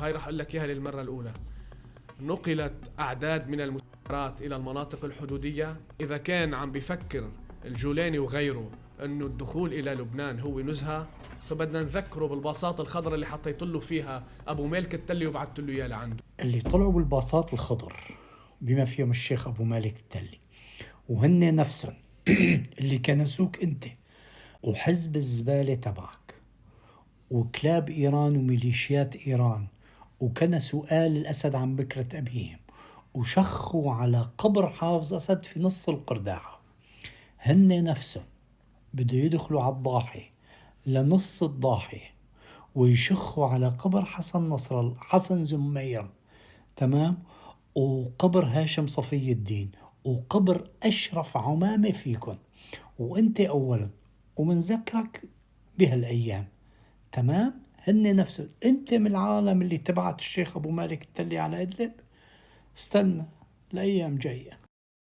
وهي رح أقول لك إياها للمرة الأولى. نقلت أعداد من المسيرات إلى المناطق الحدودية. إذا كان عم بفكر الجولاني وغيره أنه الدخول إلى لبنان هو نزهة، فبدنا نذكره بالباصات الخضراء اللي حطيت له فيها أبو مالك التلي وبعثت له إياه لعنده. اللي طلعوا بالباصات الخضر بما فيهم الشيخ أبو مالك التلي وهن نفسهم اللي كنسوك أنت وحزب الزبالة تبعك وكلاب إيران وميليشيات إيران، وكنسوا آل الأسد عن بكرة أبيهم، وشخوا على قبر حافظ أسد في نص القرداعة. هن نفسهم بده يدخلوا على الضاحية لنص الضاحية ويشخوا على قبر حسن نصر الله، حسن زمير، تمام، وقبر هاشم صفي الدين، وقبر أشرف عمامة فيكن، وانت أولا ومنذكرك بهالأيام. تمام، هن نفسهم. انت من العالم اللي تبعت الشيخ أبو مالك التلي على إدلب. استنى الأيام جاية.